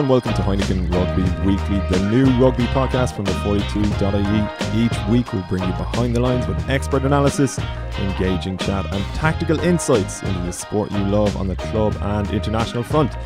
and welcome to Heineken Rugby Weekly, the new rugby podcast from the 42.ie. Each week we'll bring you behind the lines with expert analysis, engaging chat and tactical insights into the sport you love on the club and international front.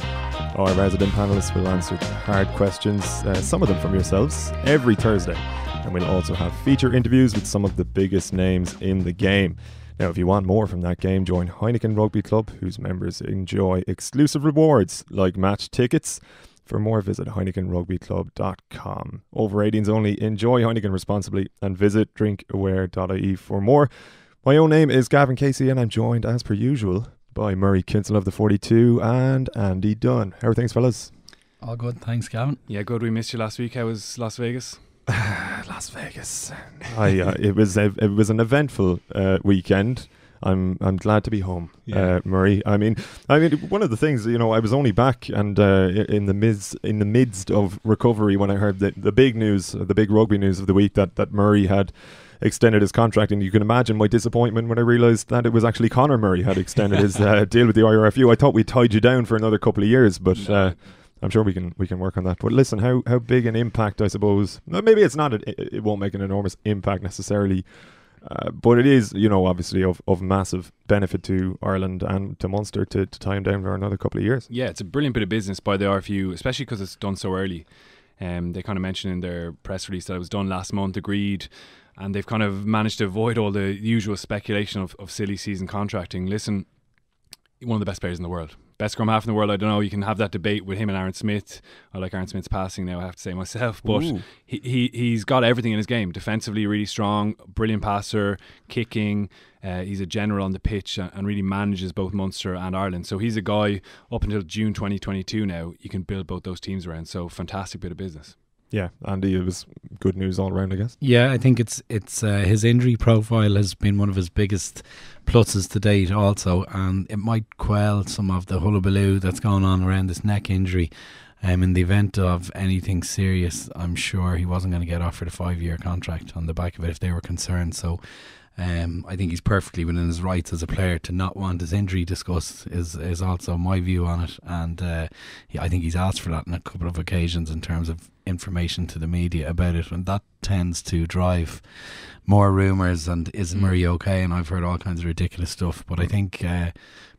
Our resident panellists will answer hard questions, some of them from yourselves, every Thursday. And we'll also have feature interviews with some of the biggest names in the game. Now, if you want more from that game, join Heineken Rugby Club, whose members enjoy exclusive rewards like match tickets. For more, visit HeinekenRugbyClub.com. Over 18s only. Enjoy Heineken responsibly and visit drinkaware.ie for more. My own name is Gavan Casey and I'm joined, as per usual, by Murray Kinsella of the 42 and Andy Dunne. How are things, fellas? All good, thanks, Gavan. Yeah, good. We missed you last week. How was Las Vegas? Las Vegas. It was an eventful weekend. I'm glad to be home, Murray. I mean, one of the things, I was only back and in the midst of recovery when I heard the big news, the big rugby news of the week that Murray had extended his contract, and you can imagine my disappointment when I realised that it was actually Conor Murray had extended his deal with the IRFU. I thought we tied you down for another couple of years, but. I'm sure we can work on that. But listen, how big an impact, I suppose. Maybe it's not. It won't make an enormous impact necessarily, but it is, obviously of massive benefit to Ireland and to Munster to tie him down for another couple of years. Yeah, it's a brilliant bit of business by the RFU, especially because it's done so early. They kind of mentioned in their press release that it was done last month, agreed, and they've kind of managed to avoid all the usual speculation of silly season contracting. Listen, one of the best players in the world. Best scrum half in the world. I don't know, you can have that debate with him and Aaron Smith. I like Aaron Smith's passing now, I have to say myself, but he's got everything in his game. Defensively really strong, brilliant passer, kicking, he's a general on the pitch and really manages both Munster and Ireland. So he's a guy up until June 2022 now you can build both those teams around. So fantastic bit of business. Yeah, Andy, it was good news all around, I guess. Yeah, I think it's his injury profile has been one of his biggest pluses to date also, and it might quell some of the hullabaloo that's going on around this neck injury. In the event of anything serious, I'm sure he wasn't going to get offered a 5-year contract on the back of it if they were concerned. So I think he's perfectly within his rights as a player to not want his injury discussed is also my view on it, and I think he's asked for that on a couple of occasions in terms of information to the media about it, and that tends to drive more rumours and is Murray okay, and I've heard all kinds of ridiculous stuff. But I think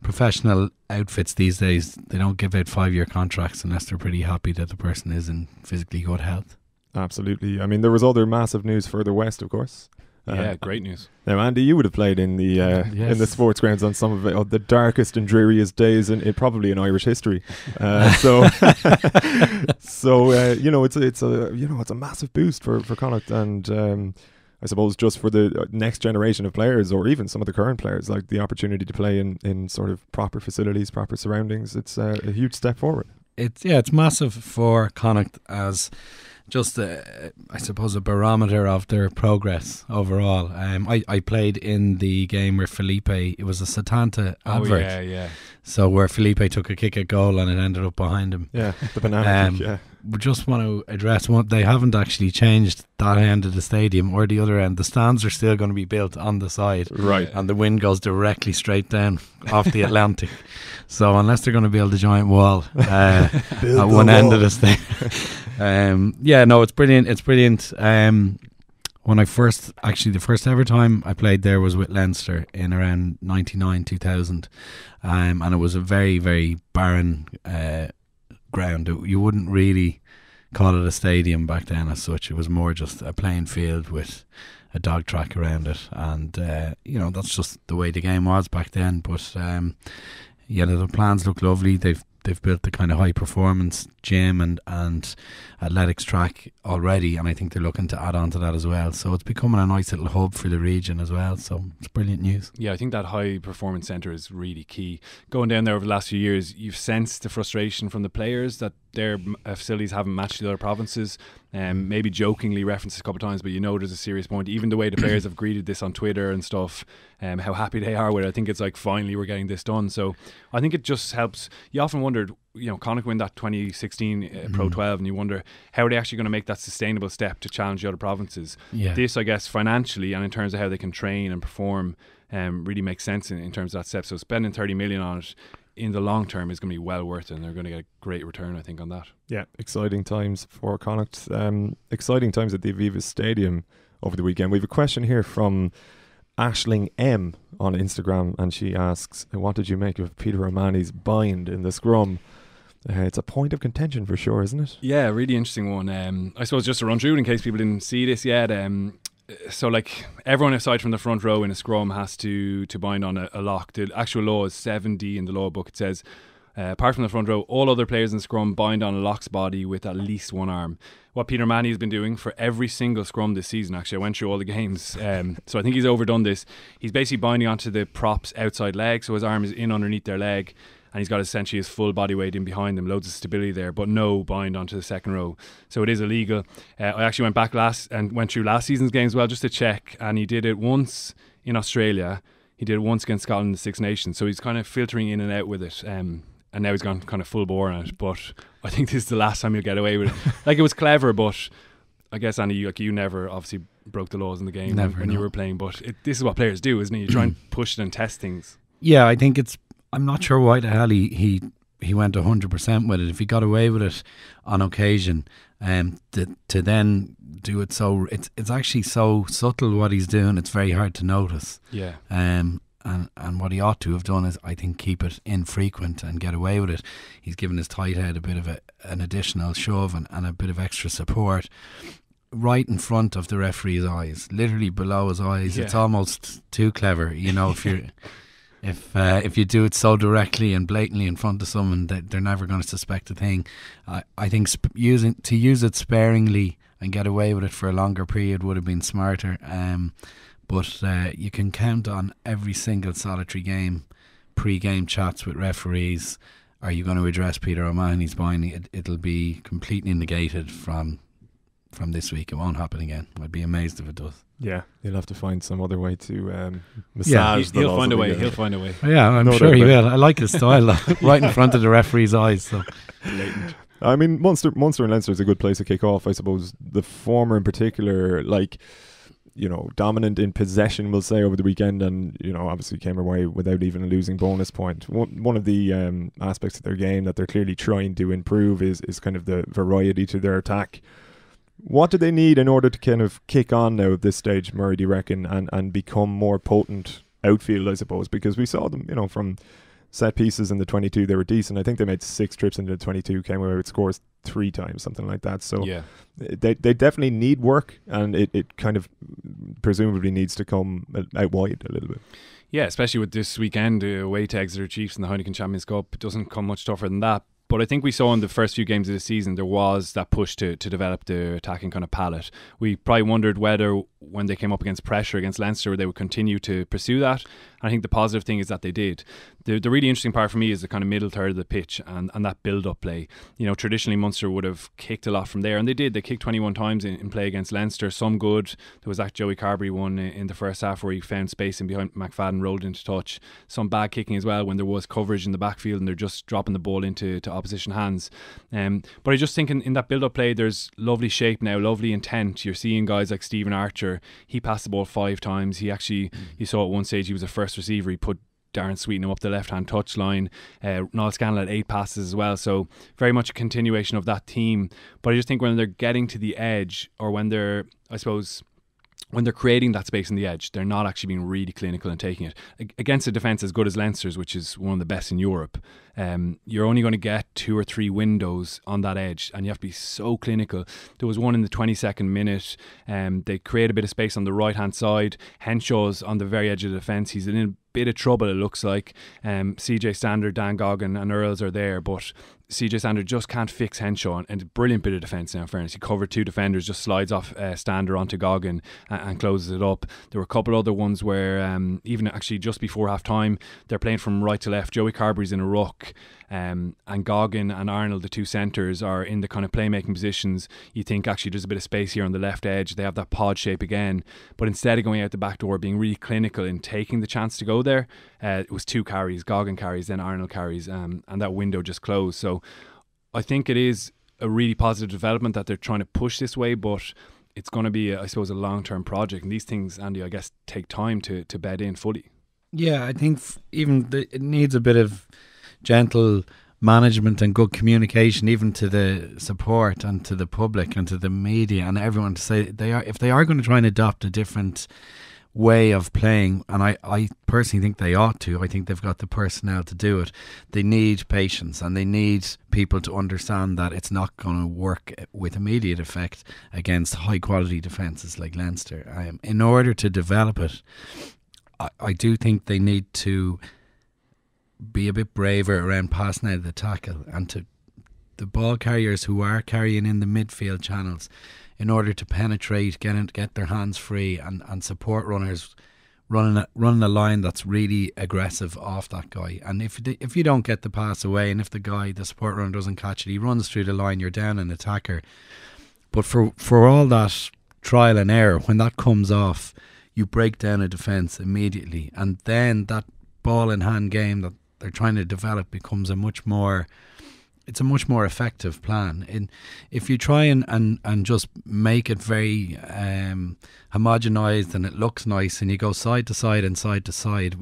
professional outfits these days, they don't give out 5-year contracts unless they're pretty happy that the person is in physically good health. Absolutely. I mean, there was other massive news further west, of course. Yeah, great news. Now, Andy, you would have played in the in the sports grounds on some of the darkest and dreariest days in probably in Irish history. It's a massive boost for Connacht, and I suppose just for the next generation of players, or even some of the current players, like the opportunity to play in sort of proper facilities, proper surroundings. It's a huge step forward. It's massive for Connacht as just I suppose a barometer of their progress overall. I played in the game where Felipe, it was a Satanta advert. Yeah. So where Felipe took a kick at goal and it ended up behind him. Yeah, the banana kick, yeah. We just want to address one. They haven't actually changed that end of the stadium or the other end. The stands are still going to be built on the side, right? And the wind goes directly straight down off the Atlantic. So unless they're going to build a giant wall at one end of the stadium, it's brilliant. It's brilliant. When I the first ever time I played there was with Leinster in around 99, 2000, and it was a very, very barren ground. You wouldn't really call it a stadium back then as such. It was more just a playing field with a dog track around it, and that's just the way the game was back then. But the plans look lovely. They've built the kind of high performance gym and athletics track already, and I think they're looking to add on to that as well. So it's becoming a nice little hub for the region as well. So it's brilliant news. Yeah, I think that high performance centre is really key. Going down there over the last few years, you've sensed the frustration from the players that their facilities haven't matched the other provinces. Maybe jokingly referenced a couple of times, but there's a serious point. Even the way the players have greeted this on Twitter and stuff, how happy they are with it. I think it's like, finally we're getting this done. So I think it just helps. You often wondered, Connacht win that 2016 Pro 12, and you wonder how are they actually going to make that sustainable step to challenge the other provinces. This, I guess, financially and in terms of how they can train and perform, really makes sense in terms of that step. So spending 30 million on it in the long term is going to be well worth it, and they're going to get a great return, I think, on that. Yeah, exciting times for Connacht. Exciting times at the Aviva Stadium over the weekend. We have a question here from Aisling M on Instagram, and she asks, what did you make of Peter O'Mahony's bind in the scrum? It's a point of contention for sure, isn't it? Yeah, really interesting one. I suppose just to run through it in case people didn't see this yet. So like everyone aside from the front row in a scrum has to bind on a lock. The actual law is 7D in the law book. It says, apart from the front row, all other players in scrum bind on a lock's body with at least one arm. What Peter O'Mahony has been doing for every single scrum this season, actually I went through all the games, so I think he's overdone this. He's basically binding onto the prop's outside leg, so his arm is in underneath their leg, and he's got essentially his full body weight in behind them, loads of stability there, but no bind onto the second row. So it is illegal. I actually went back went through last season's games as well just to check, and he did it once in Australia. He did it once against Scotland in the Six Nations. So he's kind of filtering in and out with it. And now he's gone kind of full bore on it. But I think this is the last time he'll get away with it. Like, it was clever, but I guess, Andy, you never obviously broke the laws in the game when you were playing. But this is what players do, isn't it? You try and push it and test things. Yeah, I think I'm not sure why the hell he went 100% with it. If he got away with it on occasion, to then do it so it's actually so subtle what he's doing. It's very hard to notice. Yeah. And what he ought to have done is, I think, keep it infrequent and get away with it. He's given his tight head a bit of an additional shove and a bit of extra support right in front of the referee's eyes, literally below his eyes. Yeah. It's almost too clever, if you're. If you do it so directly and blatantly in front of someone, they're never going to suspect a thing. I think use it sparingly and get away with it for a longer period would have been smarter. But you can count on every single solitary game, pre-game chats with referees. Are you going to address Peter O'Mahony's binding? It'll be completely negated from this week. It won't happen again. I'd be amazed if it does. Yeah, you'll have to find some other way to massage. He'll find a way. He'll find a way. Yeah, I'm sure he will. I like his style, right in front of the referee's eyes. So blatant. I mean, Munster and Leinster is a good place to kick off. I suppose the former in particular, dominant in possession, we'll say, over the weekend, and obviously came away without even a losing bonus point. One of the aspects of their game that they're clearly trying to improve is kind of the variety to their attack. What do they need in order to kind of kick on now at this stage, Murray, do you reckon, and become more potent outfield, I suppose? Because we saw them, from set pieces in the 22, they were decent. I think they made 6 trips into the 22, came away with scores 3 times, something like that. So yeah, they definitely need work, and it kind of presumably needs to come out wide a little bit. Yeah, especially with this weekend away to Exeter Chiefs in the Heineken Champions Cup. It doesn't come much tougher than that. But I think we saw in the first few games of the season there was that push to develop the attacking kind of palette. We probably wondered whether when they came up against pressure against Leinster they would continue to pursue that. I think the positive thing is that they did. The really interesting part for me is the kind of middle third of the pitch and that build-up play. Traditionally Munster would have kicked a lot from there, and they did. They kicked 21 times in play against Leinster, some good. There was that Joey Carberry one in the first half where he found space in behind McFadden, rolled into touch. Some bad kicking as well when there was coverage in the backfield and they're just dropping the ball into opposition hands. But I just think in that build-up play there's lovely shape now, lovely intent. You're seeing guys like Stephen Archer. He passed the ball 5 times. He actually, you saw at one stage he was a first receiver. He put Darren Sweetenham up the left-hand touchline. Niall Scannell had 8 passes as well. So very much a continuation of that team. But I just think when they're getting to the edge, or when they're creating that space on the edge, they're not actually being really clinical and taking it. Against a defence as good as Leinster's, which is one of the best in Europe, you're only going to get 2 or 3 windows on that edge, and you have to be so clinical. There was one in the 22nd minute. They create a bit of space on the right-hand side. Henshaw's on the very edge of the defence. He's in a bit of trouble, it looks like. CJ Stander, Dan Goggin and Earls are there, but CJ Stander just can't fix Henshaw, and a brilliant bit of defence now, in fairness. He covered 2 defenders, just slides off Stander onto Goggin and closes it up. There were a couple other ones where even actually just before half time they're playing from right to left. Joey Carberry's in a ruck, and Goggin and Arnold, the 2 centres, are in the kind of playmaking positions. You think actually there's a bit of space here on the left edge. They have that pod shape again, but instead of going out the back door, being really clinical in taking the chance to go there, it was 2 carries, Goggin carries, then Arnold carries, and that window just closed. So I think it is a really positive development that they're trying to push this way, but it's going to be, I suppose, a long-term project. And these things, Andy, I guess, take time to bed in fully. Yeah, I think it needs a bit of gentle management and good communication, even to the support and to the public and to the media and everyone, to say if they are going to try and adopt a different way of playing, and I personally think they ought to. I think they've got the personnel to do it. They need patience, and they need people to understand that it's not going to work with immediate effect against high quality defences like Leinster. In order to develop it, I do think they need to be a bit braver around passing out of the tackle, and to the ball carriers who are carrying in the midfield channels, in order to penetrate, get their hands free, and support runners running a line that's really aggressive off that guy. And if you don't get the pass away, and if the support runner doesn't catch it, he runs through the line, you're down an attacker. But for all that trial and error, when that comes off, you break down a defence immediately, and then that ball in hand game that they're trying to develop becomes a much more effective plan. And if you try and just make it very homogenised and it looks nice, and you go side to side and side to side,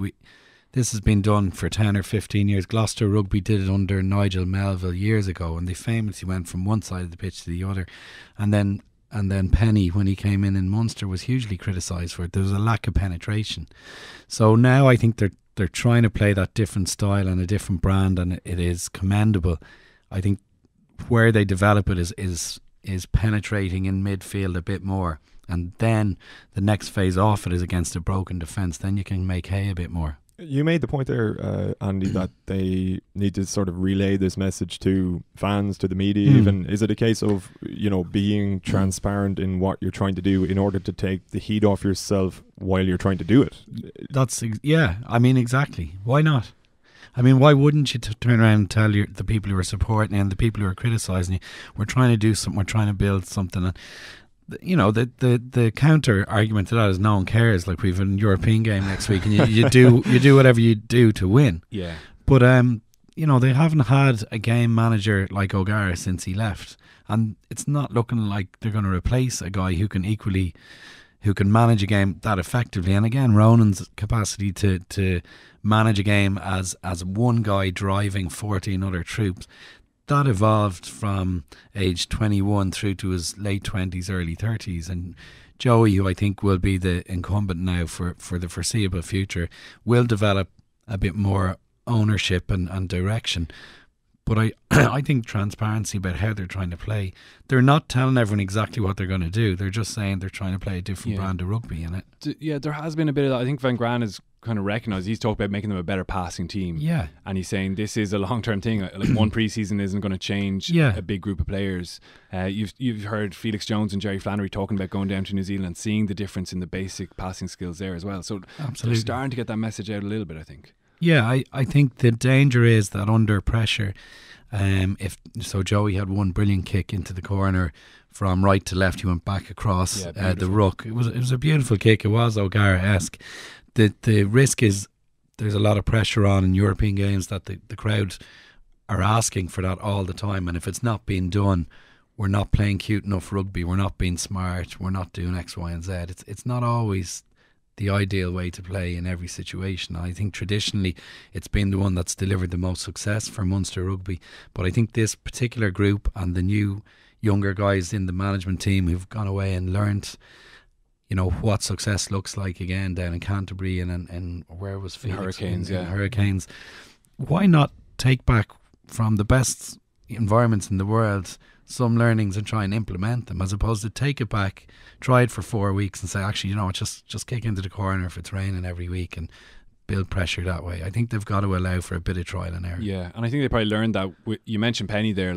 this has been done for 10 or 15 years. Gloucester Rugby did it under Nigel Melville years ago, and they famously went from one side of the pitch to the other. And then Penny, when he came in Munster, was hugely criticised for it. There was a lack of penetration. So now I think they're trying to play that different style and a different brand, and it is commendable. I think where they develop it is penetrating in midfield a bit more, and then the next phase off it is against a broken defence. Then you can make hay a bit more. You made the point there, Andy, that they need to sort of relay this message to fans, to the media even. Is it a case of, being transparent in what you're trying to do in order to take the heat off yourself while you're trying to do it? Exactly. Why not? Why wouldn't you turn around and tell the people who are supporting you and the people who are criticising you, we're trying to do something, we're trying to build something. And the counter argument to that is no one cares. Like, we've a European game next week, and you do whatever you do to win. Yeah. But they haven't had a game manager like O'Gara since he left, and it's not looking like they're going to replace a guy who can manage a game that effectively. And again, Ronan's capacity to manage a game as one guy driving 14 other troops, that evolved from age 21 through to his late 20s, early 30s. And Joey, who I think will be the incumbent now for the foreseeable future, will develop a bit more ownership and direction. But I think transparency about how they're trying to play. They're not telling everyone exactly what they're going to do. They're just saying they're trying to play a different brand of rugby in it. Yeah, there has been a bit of that. I think Van Gran has kind of recognised. He's talked about making them a better passing team. Yeah. And he's saying this is a long-term thing. Like, one pre-season isn't going to change a big group of players. You've heard Felix Jones and Jerry Flannery talking about going down to New Zealand and seeing the difference in the basic passing skills there as well. So absolutely, they're starting to get that message out a little bit, I think. Yeah, I think the danger is that under pressure, Joey had one brilliant kick into the corner from right to left. He went back across the ruck. It was a beautiful kick. It was O'Gara-esque. The risk is there's a lot of pressure on in European games that the crowd are asking for that all the time, and if it's not being done, we're not playing cute enough rugby, we're not being smart, we're not doing X, Y and Z. It's not always the ideal way to play in every situation. I think traditionally it's been the one that's delivered the most success for Munster Rugby, but I think this particular group and the new younger guys in the management team who've gone away and learnt what success looks like again down in Canterbury and where was Felix? Hurricanes, Hurricanes. Why not take back from the best environments in the world some learnings and try and implement them, as opposed to take it back, try it for 4 weeks and say, actually, just kick into the corner if it's raining every week and build pressure that way. I think they've got to allow for a bit of trial and error. Yeah, and I think they probably learned that. You mentioned Penny there,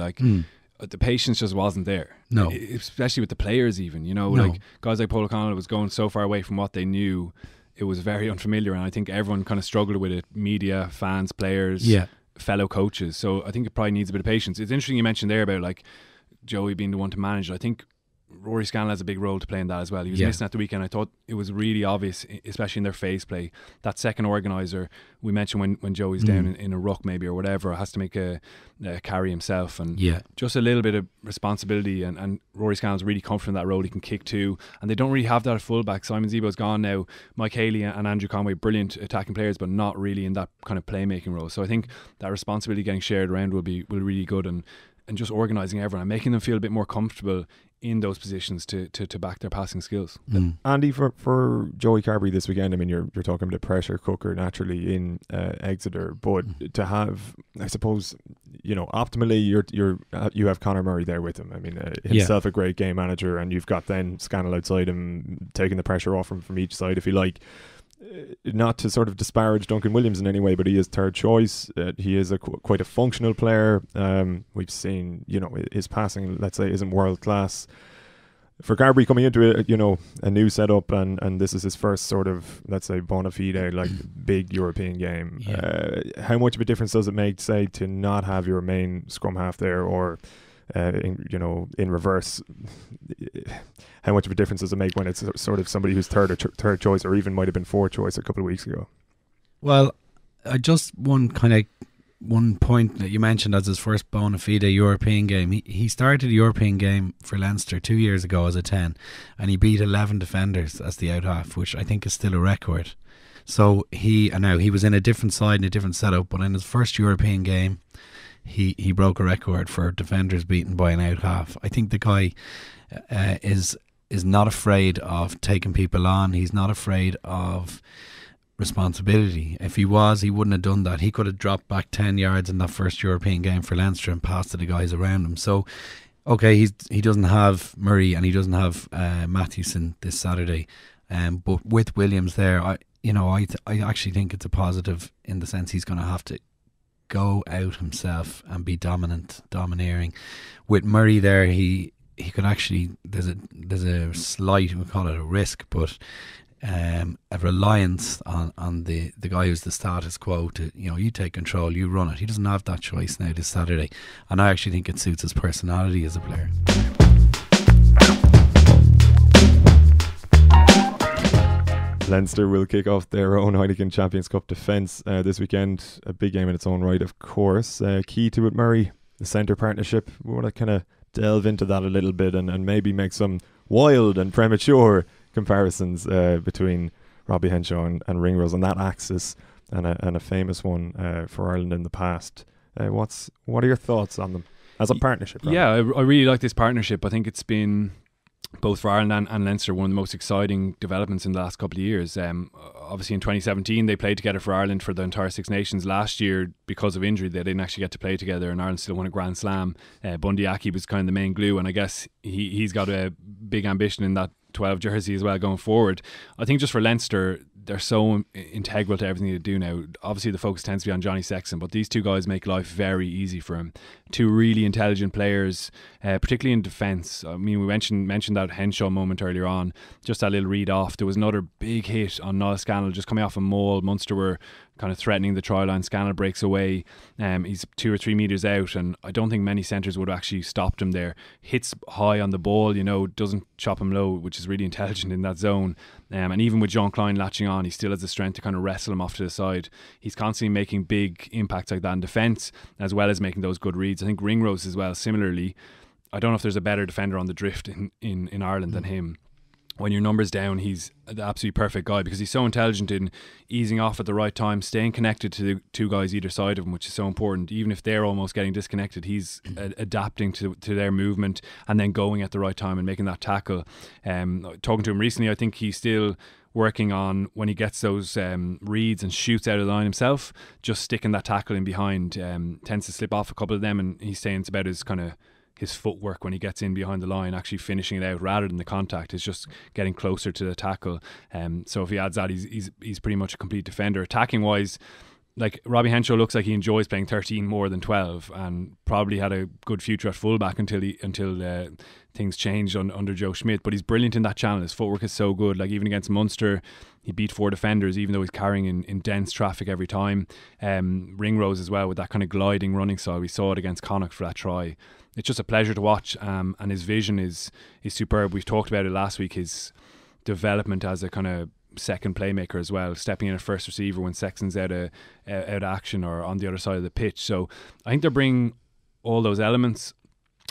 the patience just wasn't there. No. Especially with the players even, like guys like Paul O'Connell was going so far away from what they knew, it was very unfamiliar, and I think everyone kind of struggled with it, media, fans, players, fellow coaches. So I think it probably needs a bit of patience. It's interesting you mentioned there about Joey being the one to manage. I think Rory Scannell has a big role to play in that as well. He was missing at the weekend. I thought it was really obvious, especially in their phase play, that second organiser we mentioned when Joey's down in a ruck maybe or whatever, has to make a carry himself, and just a little bit of responsibility, and Rory Scannell's really comfortable in that role. He can kick too, and they don't really have that at fullback. Simon Zebo's gone now. Mike Haley and Andrew Conway, brilliant attacking players, but not really in that kind of playmaking role. So I think that responsibility getting shared around will really good, and just organising everyone and making them feel a bit more comfortable in those positions to back their passing skills. Andy, for Joey Carbery this weekend, I mean, you're talking about a pressure cooker naturally in Exeter, but to have, I suppose, optimally you have Conor Murray there with him. I mean, himself a great game manager, and you've got then Scannell outside him taking the pressure off him from each side, if you like. Not to sort of disparage Duncan Williams in any way, but he is third choice. He is quite a functional player. We've seen, his passing, let's say, isn't world class. For Carbery coming into a new setup, and this is his first sort of, let's say, bona fide, like big European game. How much of a difference does it make, say, to not have your main scrum half there, or in reverse? How much of a difference does it make when it's sort of somebody who's third choice, or even might have been fourth choice a couple of weeks ago? Well, just one point that you mentioned as his first bona fide European game. He started a European game for Leinster 2 years ago as a 10, and he beat 11 defenders as the out half, which I think is still a record. So he was in a different side, in a different setup, but in his first European game, he broke a record for defenders beaten by an out half. I think the guy is not afraid of taking people on. He's not afraid of responsibility. If he was, he wouldn't have done that. He could have dropped back 10 yards in that first European game for Leinster and passed to the guys around him. So, okay, he doesn't have Murray and he doesn't have Mathewson this Saturday, but with Williams there, I actually think it's a positive in the sense he's going to have to go out himself and be domineering. With Murray there, he could actually, there's a slight, we call it a risk, but a reliance on the guy who's the status quo to, you take control, you run it. He doesn't have that choice now this Saturday, and I actually think it suits his personality as a player. Leinster will kick off their own Heineken Champions Cup defence this weekend. A big game in its own right, of course. Key to it, Murray, the centre partnership. We want to kind of delve into that a little bit and maybe make some wild and premature comparisons between Robbie Henshaw and Ringrose on that axis, and a famous one for Ireland in the past. What are your thoughts on them as a partnership? Robert? Yeah, I really like this partnership. I think it's been, both for Ireland and Leinster, one of the most exciting developments in the last couple of years. Obviously in 2017 they played together for Ireland for the entire Six Nations. Last year, because of injury, they didn't actually get to play together, and Ireland still won a Grand Slam. Bundy Aki was kind of the main glue, and I guess he's got a big ambition in that 12 jersey as well going forward. I think just for Leinster, they're so integral to everything they do now. Obviously the focus tends to be on Johnny Sexton, but these two guys make life very easy for him. Two really intelligent players, particularly in defence. I mean, we mentioned that Henshaw moment earlier on, just that little read off. There was another big hit on Niall Scannell just coming off a maul. Munster were kind of threatening the try line. Scannell breaks away. He's 2 or 3 metres out, and I don't think many centres would have actually stopped him there. Hits high on the ball, doesn't chop him low, which is really intelligent in that zone. And even with John Klein latching on, he still has the strength to kind of wrestle him off to the side. He's constantly making big impacts like that in defence, as well as making those good reads. I think Ringrose as well, similarly. I don't know if there's a better defender on the drift in Ireland than him. When your number's down, he's the absolutely perfect guy, because he's so intelligent in easing off at the right time, staying connected to the two guys either side of him, which is so important. Even if they're almost getting disconnected, he's adapting to their movement and then going at the right time and making that tackle. Talking to him recently, I think he's still working on, when he gets those reads and shoots out of the line himself, just sticking that tackle in behind. Tends to slip off a couple of them, and he's saying it's about his footwork when he gets in behind the line, actually finishing it out rather than the contact. Is just getting closer to the tackle. So if he adds that, he's pretty much a complete defender. Attacking wise, like Robbie Henshaw looks like he enjoys playing 13 more than 12, and probably had a good future at fullback until things changed under Joe Schmidt. But he's brilliant in that channel. His footwork is so good. Like even against Munster, he beat 4 defenders, even though he's carrying in dense traffic every time. Ringrose as well, with that kind of gliding running style. We saw it against Connacht for that try. It's just a pleasure to watch, and his vision is superb. We've talked about it last week. His development as a kind of second playmaker as well, stepping in at first receiver when Sexton's out of action or on the other side of the pitch. So I think they're bringing all those elements.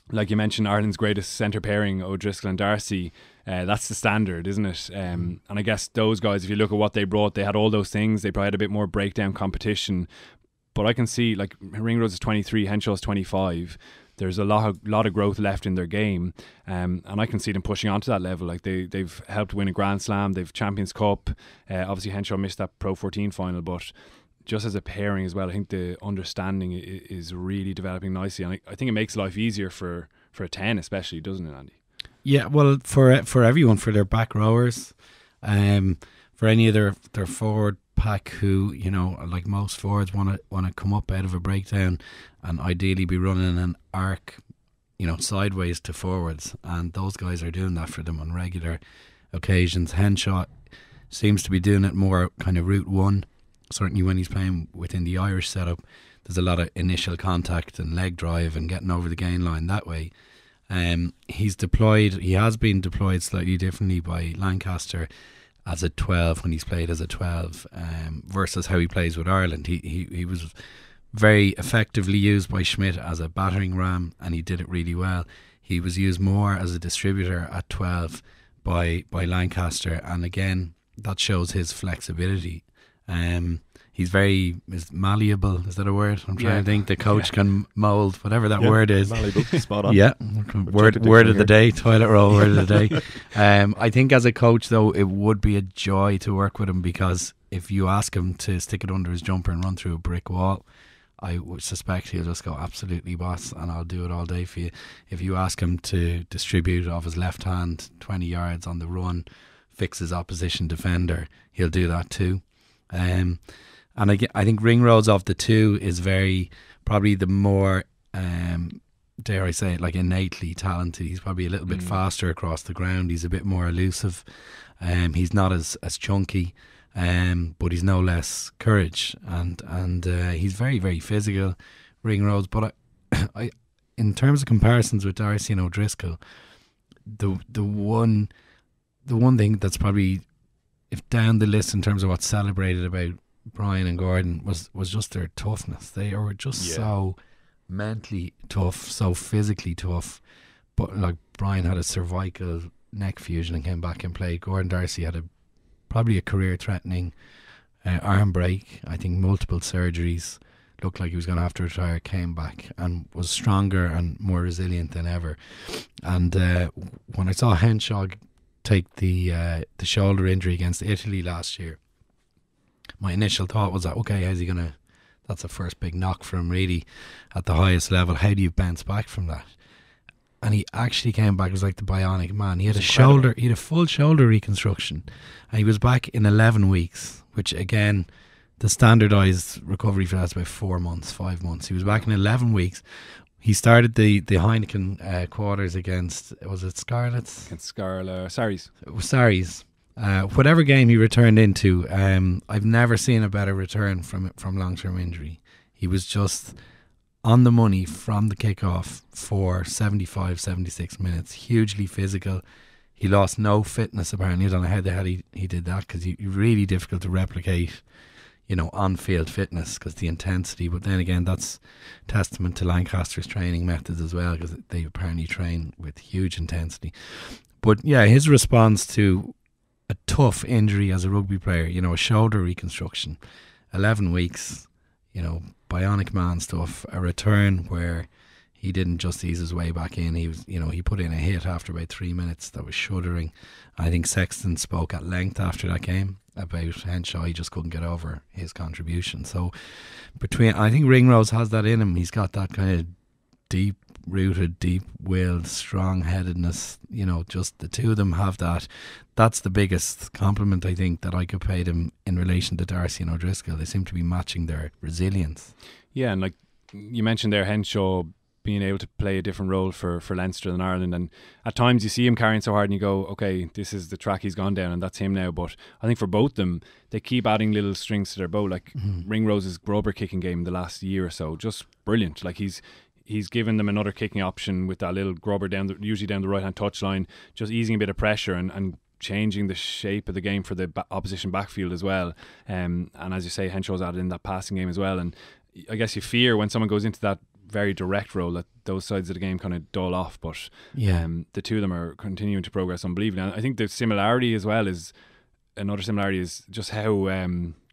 Like you mentioned, Ireland's greatest centre pairing, O'Driscoll and Darcy, that's the standard, isn't it? And I guess those guys, if you look at what they brought, they had all those things. They probably had a bit more breakdown competition, but I can see like Ringrose is 23, Henshaw's 25. There's a lot of growth left in their game, and I can see them pushing on to that level. Like they've helped win a Grand Slam, they've Champions Cup. Obviously Henshaw missed that Pro 14 final, but just as a pairing as well, I think the understanding is really developing nicely, and I think it makes life easier for a 10 especially, doesn't it, Andy? Yeah, well, for everyone, for their back rowers, for any of their forward pack who, you know, like most forwards want to come up out of a breakdown and ideally be running an arc, you know, sideways to forwards, and those guys are doing that for them on regular occasions. Henshaw seems to be doing it more kind of route one. Certainly when he's playing within the Irish setup, there's a lot of initial contact and leg drive and getting over the gain line that way. He has been deployed slightly differently by Lancaster as a 12 when he's played as a 12, versus how he plays with Ireland. He was very effectively used by Schmidt as a battering ram, and he did it really well. He was used more as a distributor at 12 by Lancaster, and again that shows his flexibility. He's very malleable. Is that a word? I'm trying to think. The coach can mould whatever that word is. Malleable, spot on. Yeah, word of the day, toilet roll word of the day. I think as a coach though, it would be a joy to work with him, because if you ask him to stick it under his jumper and run through a brick wall, I would suspect he'll just go, absolutely boss, and I'll do it all day for you. If you ask him to distribute off his left hand 20 yards on the run, fix his opposition defender, he'll do that too. And I think Ringrose of the two is probably the more, dare I say it, like innately talented. He's probably a little bit faster across the ground. He's a bit more elusive. He's not as chunky, but he's no less courage, and he's very, very physical, Ringrose. But I in terms of comparisons with Darcy and O'Driscoll, the one thing that's probably, if down the list in terms of what's celebrated about Brian and Gordon was just their toughness. They were just so mentally tough, so physically tough. But like Brian had a cervical neck fusion and came back and played. Gordon Darcy had probably a career-threatening arm break. I think multiple surgeries. Looked like he was going to have to retire. Came back and was stronger and more resilient than ever. And when I saw Henshaw take the shoulder injury against Italy last year, my initial thought was that, okay, how's he gonna? That's the first big knock for him, really, at the highest level. How do you bounce back from that? And he actually came back as like the bionic man. He had a full shoulder reconstruction, and he was back in 11 weeks, which again, the standardised recovery for that's about 5 months. He was back in 11 weeks. He started the Heineken quarters against, was it Scarlets? Against Sarries. Sarries. Whatever game he returned into, I've never seen a better return from long-term injury. He was just on the money from the kick-off for 75, 76 minutes. Hugely physical. He lost no fitness apparently. I don't know how the hell he did that, because he's really difficult to replicate, you know, on-field fitness because the intensity. But then again, that's testament to Lancaster's training methods as well, because they apparently train with huge intensity. But yeah, his response to a tough injury as a rugby player, you know, a shoulder reconstruction, 11 weeks, you know, bionic man stuff, a return where he didn't just ease his way back in. He was, you know, he put in a hit after about 3 minutes that was shuddering. I think Sexton spoke at length after that game about Henshaw. He just couldn't get over his contribution. So I think Ringrose has that in him. He's got that kind of deep rooted, deep-willed, strong-headedness. Just the two of them have that. That's the biggest compliment I think that I could pay them in relation to Darcy and O'Driscoll. They seem to be matching their resilience. Yeah, and like you mentioned there, Henshaw being able to play a different role for Leinster than Ireland, and at times you see him carrying so hard and you go, okay, this is the track he's gone down and that's him now. But I think for both them, they keep adding little strings to their bow. Like Ringrose's grubber kicking game the last year or so, just brilliant. Like he's given them another kicking option with that little grubber usually down the right hand touchline, just easing a bit of pressure and changing the shape of the game for the opposition backfield as well. And as you say, Henshaw's added in that passing game as well. And I guess you fear when someone goes into that very direct role that those sides of the game kind of dull off, but the two of them are continuing to progress unbelievably. And I think the similarity as well is just how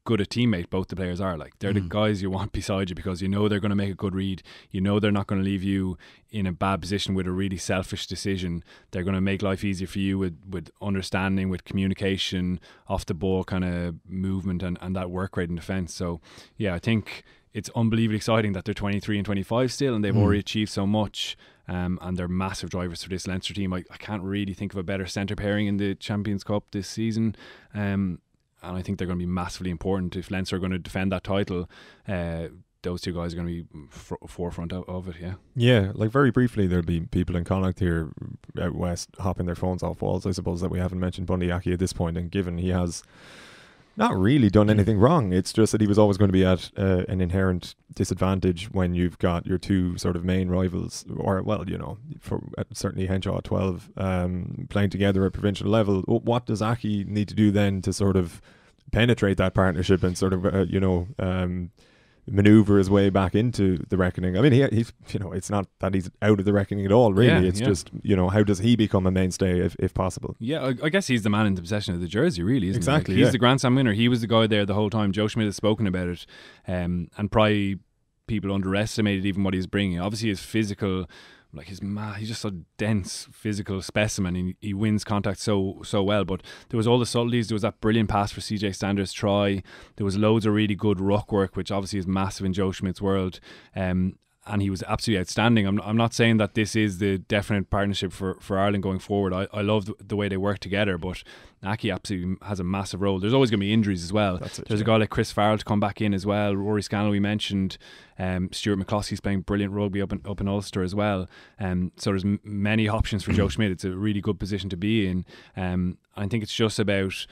good a teammate both the players are. Like they're the guys you want beside you because you know they're going to make a good read, you know they're not going to leave you in a bad position with a really selfish decision. They're going to make life easier for you with understanding, with communication, off the ball kind of movement and that work rate in defence. So yeah, I think it's unbelievably exciting that they're 23 and 25 still, and they've already achieved so much, and they're massive drivers for this Leinster team. I can't really think of a better centre pairing in the Champions Cup this season, and I think they're going to be massively important if Leinster are going to defend that title. Those two guys are going to be forefront of it. Yeah, like very briefly, there'll be people in Connacht here out west hopping their phones off walls, I suppose, that we haven't mentioned Bundy Aki at this point, and given he has not really done anything wrong, it's just that he was always going to be at an inherent disadvantage when you've got your two sort of main rivals, or for certainly Henshaw at 12 playing together at provincial level. What does Aki need to do then to sort of penetrate that partnership and sort of maneuver his way back into the reckoning? I mean, he's it's not that he's out of the reckoning at all, really. It's just, how does he become a mainstay if possible? Yeah, I guess he's the man in the possession of the jersey, really, isn't exactly, he? Like, he's the Grand Slam winner. He was the guy there the whole time. Joe Schmidt has spoken about it, and probably people underestimated even what he's bringing. Obviously, his physical, like he's just a dense physical specimen, and he wins contact so well. But there was all the subtleties. There was that brilliant pass for CJ Sanders' try. There was loads of really good ruck work, which obviously is massive in Joe Schmidt's world. And he was absolutely outstanding. I'm not saying that this is the definite partnership for Ireland going forward. I love the way they work together, but Aki absolutely has a massive role. There's always going to be injuries as well. There's a guy like Chris Farrell to come back in as well. Rory Scannell we mentioned. Stuart McCloskey's playing brilliant rugby up in Ulster as well. So there's many options for Joe Schmidt. It's a really good position to be in. I think it's just about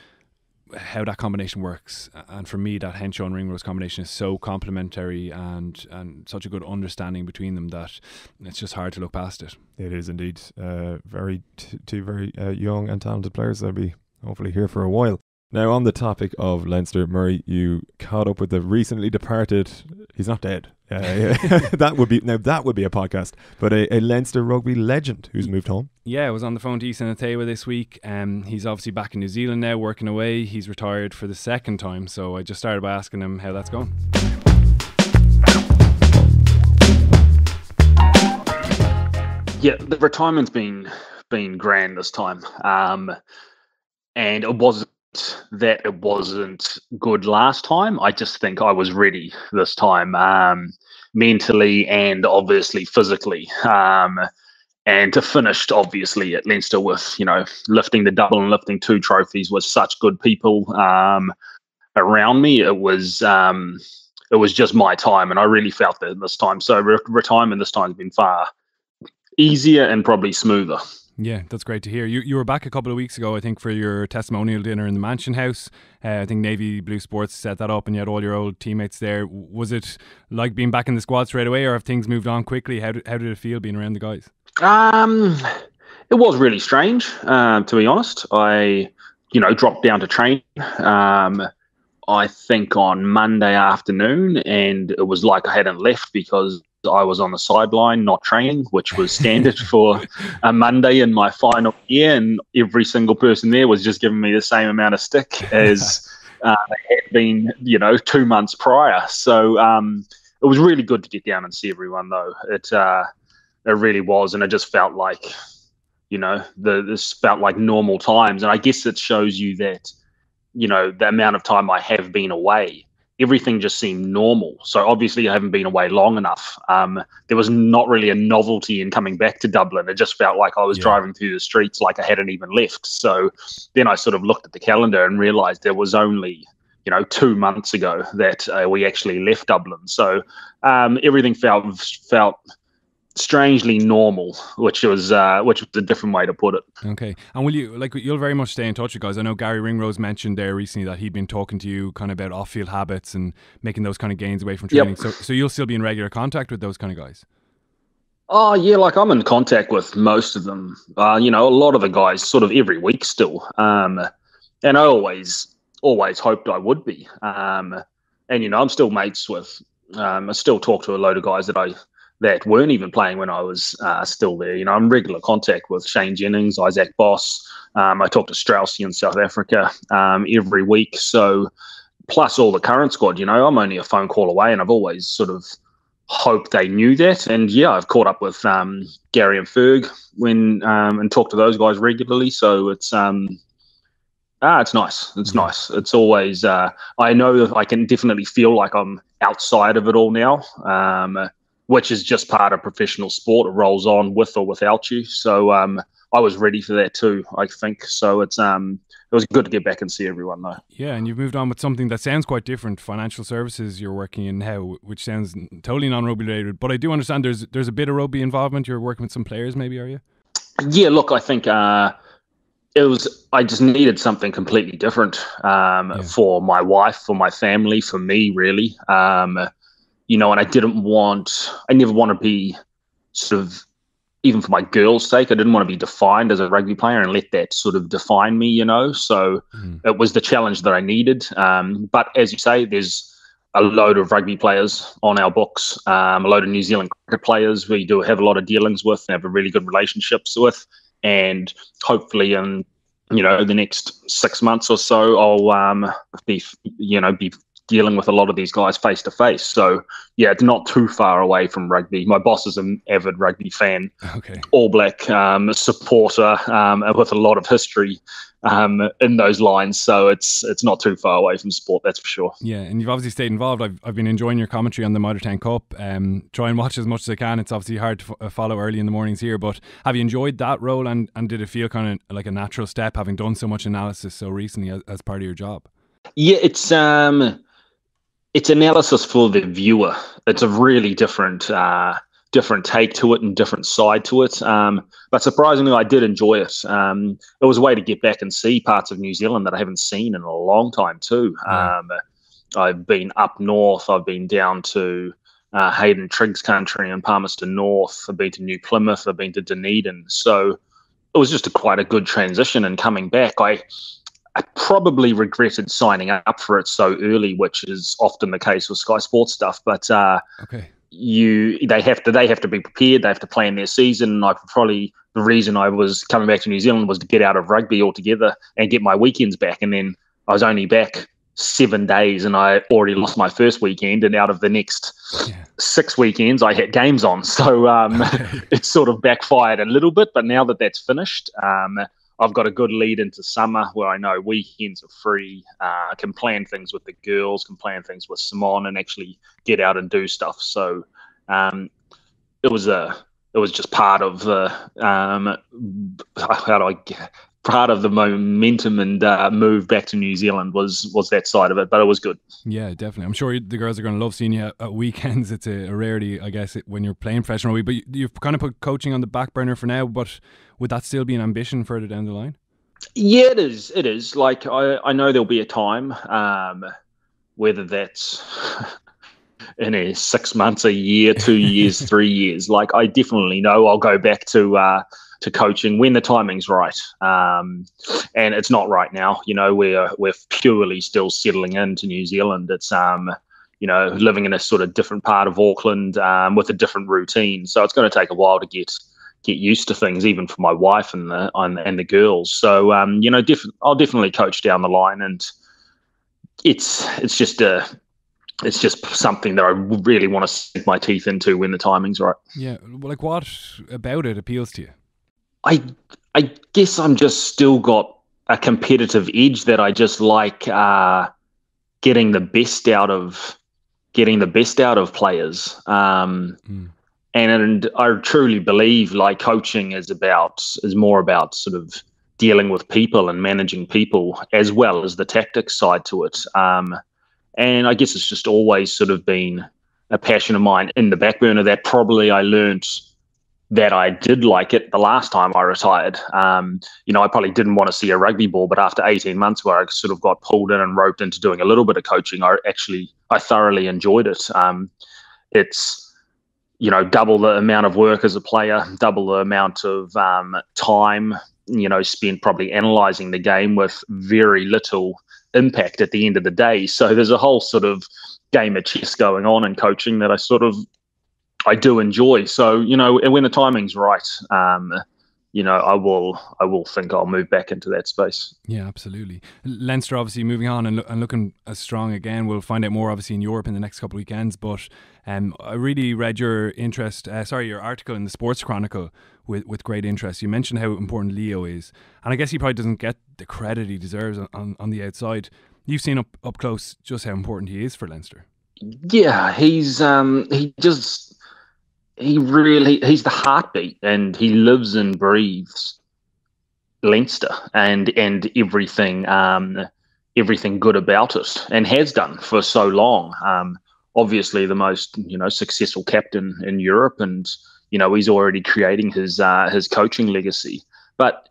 how that combination works, and for me that Henshaw and Ringrose combination is so complementary and such a good understanding between them that it's just hard to look past it. It is indeed. Two very young and talented players that'll be hopefully here for a while. Now, on the topic of Leinster, Murray, you caught up with the recently departed, he's not dead, that would be a podcast, but a Leinster rugby legend who's moved home. Yeah, I was on the phone to Isa Nacewa this week. He's obviously back in New Zealand now, working away. He's retired for the second time, so I just started by asking him how that's going. Yeah, the retirement's been grand this time, and it wasn't that it wasn't good last time. I just think I was ready this time, mentally and obviously physically. And to finish, obviously, at Leinster with, lifting the double and lifting 2 trophies with such good people around me, it was just my time, and I really felt that this time. So retirement this time has been far easier and probably smoother. Yeah, that's great to hear. You were back a couple of weeks ago, I think, for your testimonial dinner in the Mansion House. I think Navy Blue Sports set that up and you had all your old teammates there. Was it like being back in the squad straight away, or have things moved on quickly? How did it feel being around the guys? It was really strange, to be honest. I, dropped down to train, I think on Monday afternoon, and it was like I hadn't left because I was on the sideline not training, which was standard for a Monday in my final year, and every single person there was just giving me the same amount of stick as it had been, 2 months prior. So it was really good to get down and see everyone, though. It really was, and it just felt like, this felt like normal times, and I guess it shows you that, the amount of time I have been away everything just seemed normal. So obviously I haven't been away long enough. There was not really a novelty in coming back to Dublin. It just felt like I was driving through the streets like I hadn't even left. So then I sort of looked at the calendar and realised there was only 2 months ago that we actually left Dublin. So everything felt strangely normal, which was a different way to put it. Okay. And you'll very much stay in touch with guys? I know Gary Ringrose mentioned there recently that he'd been talking to you kind of about off-field habits and making those kind of gains away from training. Yep. So you'll still be in regular contact with those kind of guys? Oh yeah, like I'm in contact with most of them. A lot of the guys sort of every week still. And I always hoped I would be. And I'm still mates with. I still talk to a load of guys that weren't even playing when I was still there. I'm in regular contact with Shane Jennings, Isaac Boss. I talk to Straussy in South Africa every week. So plus all the current squad, I'm only a phone call away, and I've always sort of hoped they knew that. And yeah, I've caught up with Gary and Ferg and talked to those guys regularly. So it's nice. It's nice. It's always, I know I can definitely feel like I'm outside of it all now. Which is just part of professional sport. It rolls on with or without you. So I was ready for that too, I think. So it was good to get back and see everyone though. Yeah, and you've moved on with something that sounds quite different. Financial services you're working in now, which sounds totally non-rugby related. But I do understand there's a bit of rugby involvement. You're working with some players maybe, are you? Yeah, look, I think I just needed something completely different for my wife, for my family, for me really. And I never want to be sort of, even for my girl's sake, I didn't want to be defined as a rugby player and let that sort of define me, So it was the challenge that I needed. But as you say, there's a load of rugby players on our books, a load of New Zealand cricket players we do have a lot of dealings with and have a really good relationships with. And hopefully in, the next 6 months or so, I'll be dealing with a lot of these guys face to face. So yeah, it's not too far away from rugby. My boss is an avid rugby fan, All Black supporter with a lot of history in those lines. So it's not too far away from sport, that's for sure. Yeah, and you've obviously stayed involved. I've been enjoying your commentary on the Mitre Cup. Try and watch as much as I can. It's obviously hard to follow early in the mornings here, but have you enjoyed that role and did it feel kind of like a natural step having done so much analysis so recently as part of your job? Yeah, it's analysis for the viewer. It's a really different take to it and different side to it. But surprisingly, I did enjoy it. It was a way to get back and see parts of New Zealand that I haven't seen in a long time too. I've been up north. I've been down to Hayden Triggs country and Palmerston North. I've been to New Plymouth. I've been to Dunedin. So it was just quite a good transition. And coming back, I probably regretted signing up for it so early, which is often the case with Sky Sports stuff. But they have to be prepared. They have to plan their season. The reason I was coming back to New Zealand was to get out of rugby altogether and get my weekends back. And then I was only back 7 days, and I already lost my first weekend. And out of the next 6 weekends, I had games on. So it sort of backfired a little bit. But now that that's finished, I've got a good lead into summer where I know weekends are free. I can plan things with the girls, can plan things with Simon, and actually get out and do stuff. So it was just part of the part of the momentum and move back to New Zealand was that side of it, but it was good. Yeah, definitely. I'm sure the girls are going to love seeing you at weekends. It's a rarity, I guess, when you're playing professional rugby, but you've kind of put coaching on the back burner for now, but would that still be an ambition further down the line? Yeah, it is. Like, I know there'll be a time, whether that's in 6 months, a year, 2 years, 3 years. Like, I definitely know I'll go back to coaching when the timing's right. And it's not right now. We're purely still settling into New Zealand. It's living in a sort of different part of Auckland with a different routine. So it's going to take a while to get used to things, even for my wife and the girls. So I'll definitely coach down the line, and it's just something that I really want to sink my teeth into when the timing's right. Yeah, like what about it appeals to you? I guess I'm just still got a competitive edge that I just like. getting the best out of players. And I truly believe like coaching is more about sort of dealing with people and managing people as well as the tactics side to it. And I guess it's just always sort of been a passion of mine in the back burner that probably I learned that I did like it the last time I retired. I probably didn't want to see a rugby ball, but after 18 months where I sort of got pulled in and roped into doing a little bit of coaching, I thoroughly enjoyed it. It's, double the amount of work as a player, double the amount of time, spent probably analysing the game with very little impact at the end of the day. So there's a whole sort of game of chess going on in coaching that I do enjoy. So, when the timing's right, I will think I'll move back into that space. Yeah, absolutely. Leinster obviously moving on and looking as strong again. We'll find out more obviously in Europe in the next couple of weekends. But I really read your article in the Sports Chronicle with great interest. You mentioned how important Leo is, and I guess he probably doesn't get the credit he deserves on the outside. You've seen up close just how important he is for Leinster. Yeah, he's the heartbeat, and he lives and breathes Leinster and everything good about it, and has done for so long. Obviously the most successful captain in Europe, and he's already creating his coaching legacy. But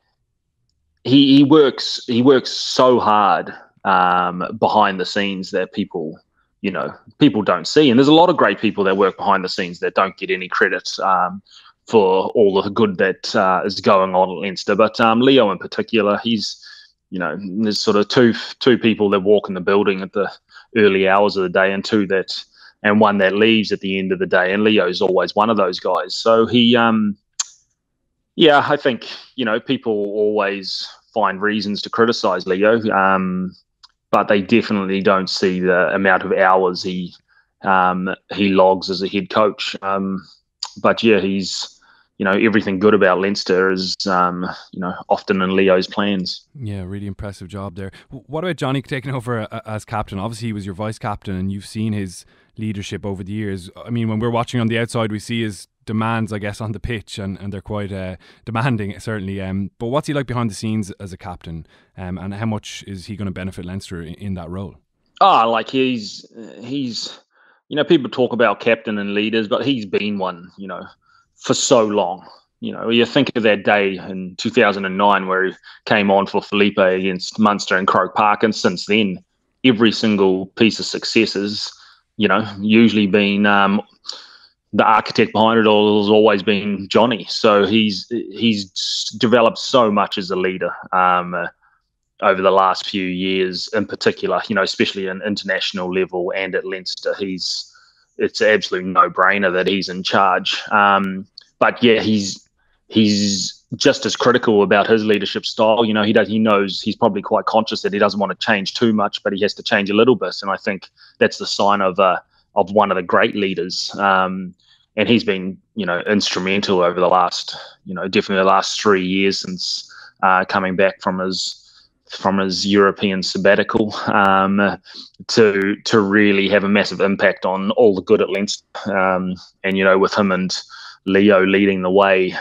he works so hard behind the scenes that people don't see. And there's a lot of great people that work behind the scenes that don't get any credit for all the good that is going on at Leinster. But Leo in particular, he's, there's sort of two people that walk in the building at the early hours of the day, and one that leaves at the end of the day. And Leo's always one of those guys. So he, I think, people always find reasons to criticize Leo. But they definitely don't see the amount of hours he logs as a head coach. But yeah, he's, everything good about Leinster is, often in Leo's plans. Yeah, really impressive job there. What about Johnny taking over as captain? Obviously, he was your vice captain, and you've seen his leadership over the years. I mean, when we're watching on the outside, we see his demands, I guess, on the pitch, and they're quite demanding, certainly. But what's he like behind the scenes as a captain, and how much is he going to benefit Leinster in that role? He's people talk about captain and leaders, but he's been one, for so long. You think of that day in 2009 where he came on for Felipe against Munster in Croke Park, and since then, every single piece of success has, usually been the architect behind it all has always been Johnny. So he's developed so much as a leader over the last few years, in particular, especially in international level and at Leinster. It's an absolute no-brainer that he's in charge. But yeah, he's just as critical about his leadership style. He knows, he's probably quite conscious that he doesn't want to change too much, but he has to change a little bit. And I think that's the sign of one of the great leaders. And he's been, instrumental over the last, definitely the last 3 years since coming back from his European sabbatical, to really have a massive impact on all the good at Leinster. And with him and Leo leading the way,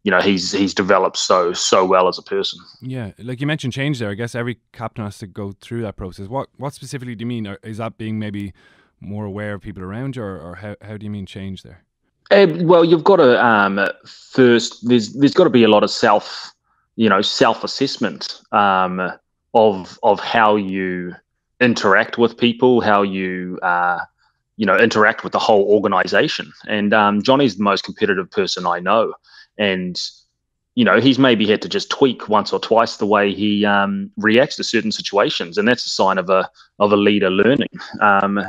he's developed so well as a person. Yeah, like you mentioned change there. I guess every captain has to go through that process. What specifically do you mean? Is that being maybe more aware of people around you, or how do you mean change there? Well, you've got to first. There's got to be a lot of self-assessment of how you interact with people, how you interact with the whole organisation. And Johnny's the most competitive person I know, and he's maybe had to just tweak once or twice the way he reacts to certain situations, and that's a sign of a leader learning. And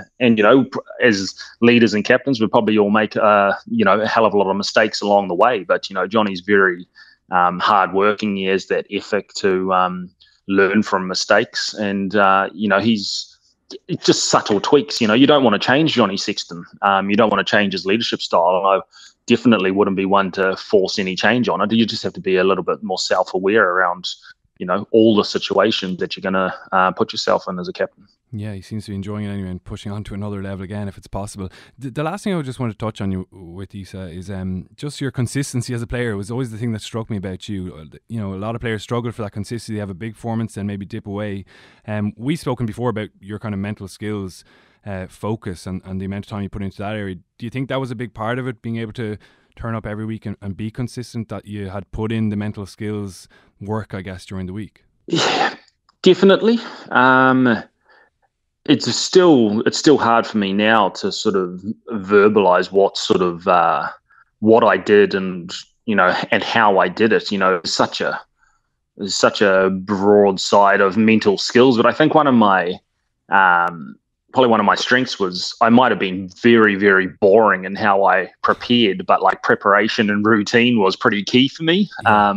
as leaders and captains, we probably all make a hell of a lot of mistakes along the way. But Johnny's very hardworking. He has that ethic to learn from mistakes, and it's just subtle tweaks. You don't want to change Johnny Sexton. You don't want to change his leadership style. I definitely wouldn't be one to force any change on it. You just have to be a little bit more self-aware around, all the situations that you're going to put yourself in as a captain. Yeah, he seems to be enjoying it anyway and pushing on to another level again if it's possible. The last thing I just want to touch on you with, Isa, is just your consistency as a player was always the thing that struck me about you. You know, a lot of players struggle for that consistency. They have a big performance and maybe dip away. We've spoken before about your kind of mental skills, focus and the amount of time you put into that area. Do you think that was a big part of it, being able to turn up every week and be consistent, that you had put in the mental skills work, I guess, during the week? Yeah, definitely. It's still hard for me now to sort of verbalize what I did and how I did it. You know, there's such a broad side of mental skills, but I think one of my probably one of my strengths was I might have been very, very boring in how I prepared, but like preparation and routine was pretty key for me. Yeah.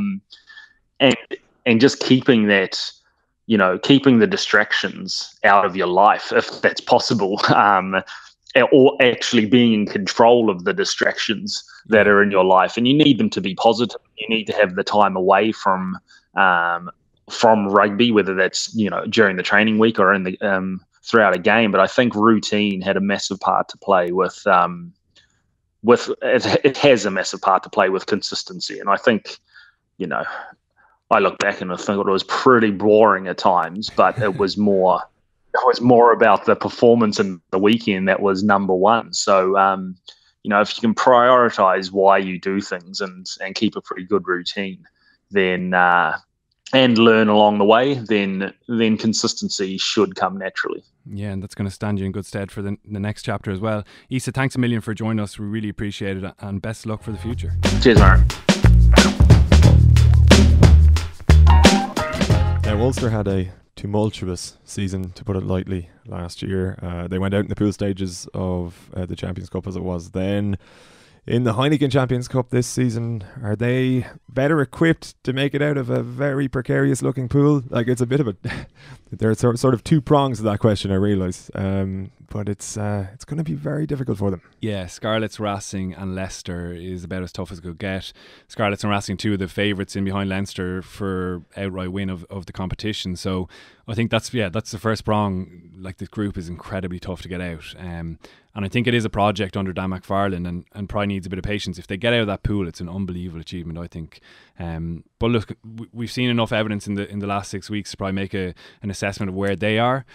And just keeping that, keeping the distractions out of your life, if that's possible, or actually being in control of the distractions that are in your life. And you need them to be positive. You need to have the time away from rugby, whether that's, during the training week or in the throughout a game. But I think routine had a massive part to play with it has a massive part to play with consistency. And I think, I look back and I think it was pretty boring at times, but it was more about the performance in the weekend that was number one. So, if you can prioritize why you do things and keep a pretty good routine, then and learn along the way, then consistency should come naturally. Yeah, and that's going to stand you in good stead for the next chapter as well. Isa, thanks a million for joining us. We really appreciate it, and best of luck for the future. Cheers, Aaron. Now, Ulster had a tumultuous season, to put it lightly, last year. They went out in the pool stages of the Champions Cup as it was then. In the Heineken Champions Cup this season, are they better equipped to make it out of a very precarious looking pool? Like, it's a bit of a... There's sort of two prongs to that question, I realise. But it's going to be very difficult for them. Yeah, Scarlets, Racing and Leicester is about as tough as it could get. Scarlets and Racing, two of the favourites in behind Leinster for outright win of the competition. So I think that's the first prong. Like, this group is incredibly tough to get out. And I think it is a project under Dan McFarlane and probably needs a bit of patience. If they get out of that pool, it's an unbelievable achievement, I think. But look, we've seen enough evidence in the last 6 weeks to probably make an assessment of where they are.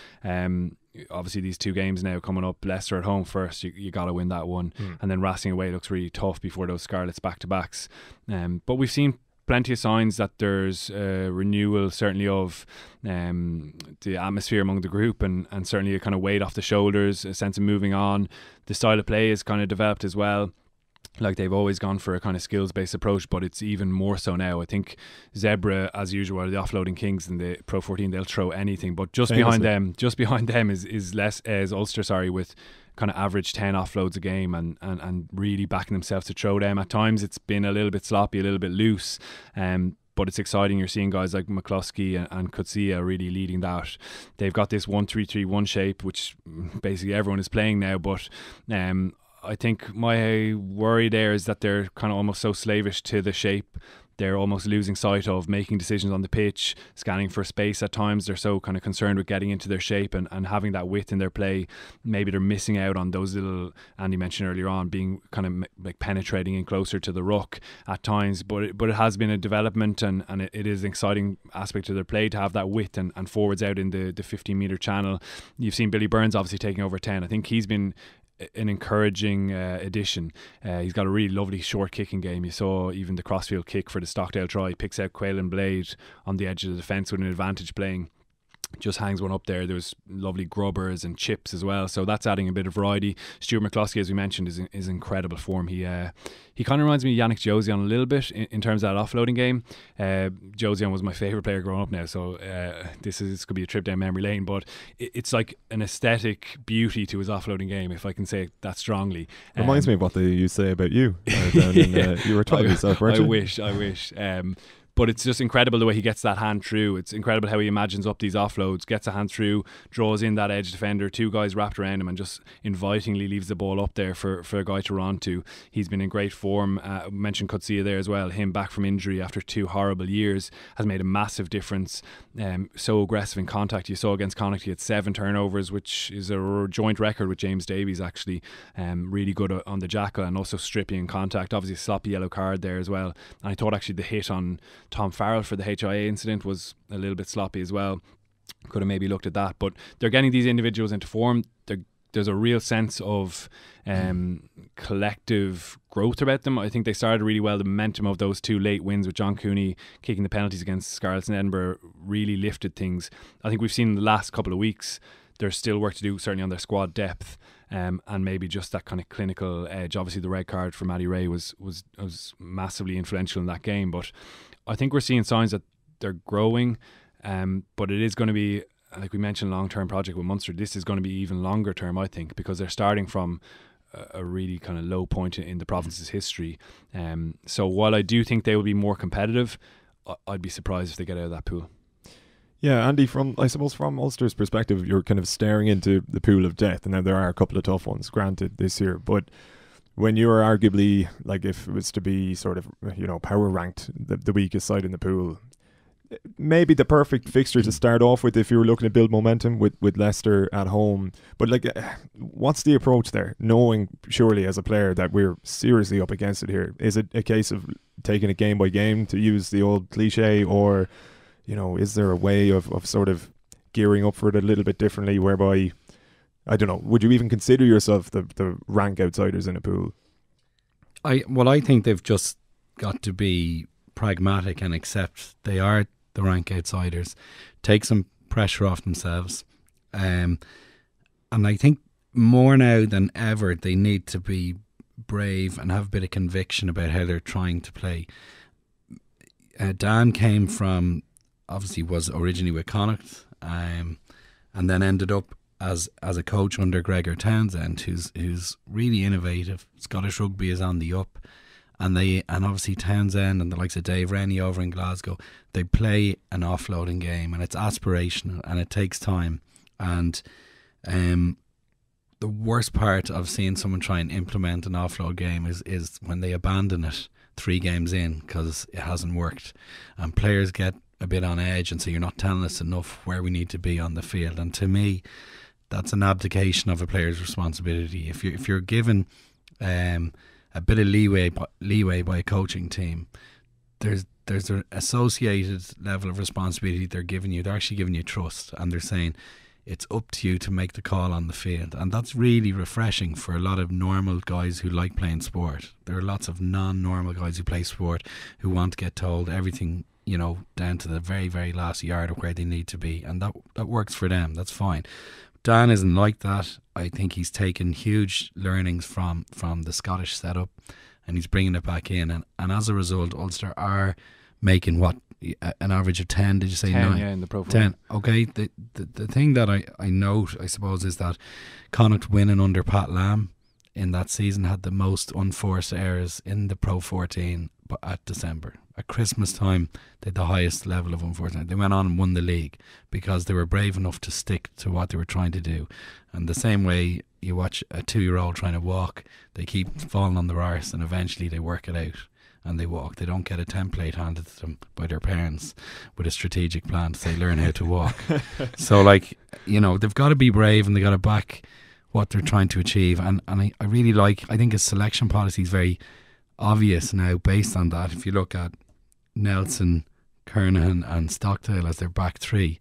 Obviously, these two games now coming up, Leicester at home first, you got to win that one. And then Racing away looks really tough before those Scarlets back-to-backs. But we've seen plenty of signs that there's a renewal, certainly, of the atmosphere among the group and certainly a kind of weight off the shoulders, a sense of moving on. The style of play is kind of developed as well. Like, they've always gone for a kind of skills-based approach, but it's even more so now. I think Zebra, as usual, are the offloading kings in the Pro 14. They'll throw anything, but just behind them is Ulster, with kind of average 10 offloads a game and really backing themselves to throw them. At times it's been a little bit sloppy, a little bit loose, but it's exciting. You're seeing guys like McCluskey and Kinsella really leading that. They've got this 1-3-3-1 shape, which basically everyone is playing now, but I think my worry there is that they're kind of almost so slavish to the shape, they're almost losing sight of making decisions on the pitch, scanning for space at times. They're so kind of concerned with getting into their shape and having that width in their play. Maybe they're missing out on those little, Andy mentioned earlier on, being kind of like penetrating in closer to the ruck at times. But it has been a development and it is an exciting aspect of their play to have that width and forwards out in the 15-metre channel. You've seen Billy Burns obviously taking over 10. I think he's been an encouraging addition. He's got a really lovely short kicking game. You saw even the crossfield kick for the Stockdale try. He picks out Quayle and Blade on the edge of the defence with an advantage playing. Just hangs one up there. There's lovely grubbers and chips as well, so that's adding a bit of variety. Stuart McCluskey, as we mentioned, is incredible form. He kind of reminds me of Yannick Josian a little bit in terms of that offloading game. Josian was my favourite player growing up now, so this could be a trip down memory lane, but it's like an aesthetic beauty to his offloading game, if I can say it that strongly. Reminds me of what they used to say about you. You were talking yourself, weren't you? I wish. But it's just incredible the way he gets that hand through. It's incredible how he imagines up these offloads, gets a hand through, draws in that edge defender, two guys wrapped around him, and just invitingly leaves the ball up there for a guy to run to. He's been in great form. Mentioned Kinsella there as well. Him back from injury after 2 horrible years has made a massive difference. So aggressive in contact. You saw against Connacht he had 7 turnovers, which is a joint record with James Davies actually. Really good on the jackal, and also stripping in contact. Obviously a sloppy yellow card there as well. And I thought actually the hit on Tom Farrell for the HIA incident was a little bit sloppy as well. Could have maybe looked at that. But they're getting these individuals into form. There's a real sense of collective growth about them. I think they started really well. The momentum of those 2 late wins with John Cooney kicking the penalties against Scarlets and Edinburgh really lifted things. I think we've seen in the last couple of weeks there's still work to do, certainly on their squad depth, and maybe just that kind of clinical edge. Obviously the red card for Matty Ray was massively influential in that game, but I think we're seeing signs that they're growing, but it is going to be, like we mentioned, long-term project with Munster. This is going to be even longer term, I think, because they're starting from a really kind of low point in the province's history. So while I do think they will be more competitive, I'd be surprised if they get out of that pool. Yeah, Andy, from Ulster's perspective, you're kind of staring into the pool of death, and now there are a couple of tough ones, granted, this year, but when you're arguably, like, if it was to be sort of, power ranked the weakest side in the pool, maybe the perfect fixture to start off with if you were looking to build momentum with Leicester at home. But what's the approach there, knowing surely as a player that we're seriously up against it here? Is it a case of taking it game by game, to use the old cliche, or is there a way of sort of gearing up for it a little bit differently, whereby, I don't know, would you even consider yourself the rank outsiders in a pool? I think they've just got to be pragmatic and accept they are the rank outsiders, take some pressure off themselves, and I think more now than ever they need to be brave and have a bit of conviction about how they're trying to play. Dan came from, obviously was originally with Connacht, and then ended up as a coach under Gregor Townsend, who's really innovative. Scottish rugby is on the up, and obviously Townsend and the likes of Dave Rennie over in Glasgow, they play an offloading game, and it's aspirational and it takes time. And the worst part of seeing someone try and implement an offload game is when they abandon it 3 games in because it hasn't worked, and players get a bit on edge and say, you're not telling us enough where we need to be on the field. And to me, that's an abdication of a player's responsibility. If you're given a bit of leeway by a coaching team, there's an associated level of responsibility they're giving you. They're actually giving you trust, and they're saying it's up to you to make the call on the field. And that's really refreshing for a lot of normal guys who like playing sport. There are lots of non-normal guys who play sport who want to get told everything, down to the very, very last yard of where they need to be, and that works for them. That's fine. Dan isn't like that. I think he's taken huge learnings from the Scottish setup, and he's bringing it back in, and as a result Ulster are making an average of 10, did you say 10, 9? Yeah, in the Pro 10. Okay, the thing that I note, I suppose, is that Connacht winning under Pat Lam in that season had the most unforced errors in the Pro 14 at December. At Christmas time, they had the highest level of unfortunate. They went on and won the league because they were brave enough to stick to what they were trying to do. And the same way you watch a 2-year-old trying to walk, they keep falling on their arse and eventually they work it out and they walk. They don't get a template handed to them by their parents with a strategic plan to say, learn how to walk. So, they've got to be brave and they've got to back what they're trying to achieve. And I really I think his selection policy is very obvious now based on that. If you look at Nelson, Kernahan and Stockdale as their back 3,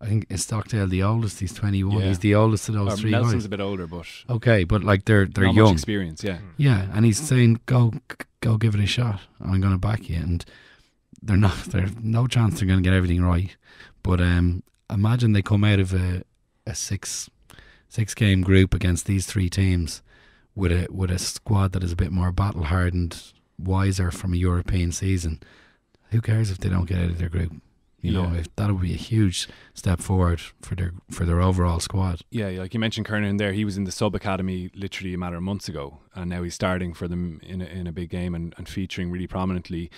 I think, is Stockdale the oldest? He's 21. Yeah. He's the oldest of those 3 Nelson's guys. a bit older, but okay, but they're not young, much experience. Yeah, and he's saying go give it a shot. I'm going to back you, and there's no chance they're going to get everything right. But imagine they come out of a 6 game group against these 3 teams with a squad that is a bit more battle hardened, wiser from a European season. Who cares if they don't get out of their group? You know, that would be a huge step forward for their overall squad. Yeah, like you mentioned Kernan there, he was in the sub academy literally a matter of months ago, and now he's starting for them in a big game and featuring really prominently.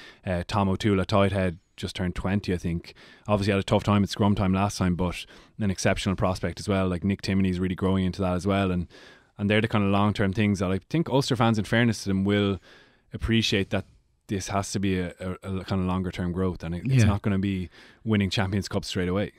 Tom O'Toole at tight head just turned 20, I think. Obviously had a tough time at scrum time last time, but an exceptional prospect as well. Like Nick Timoney's really growing into that as well, and they're the kind of long term things that I think Ulster fans, in fairness to them, will appreciate, that this has to be a kind of longer term growth, and it's not going to be winning Champions Cup straight away.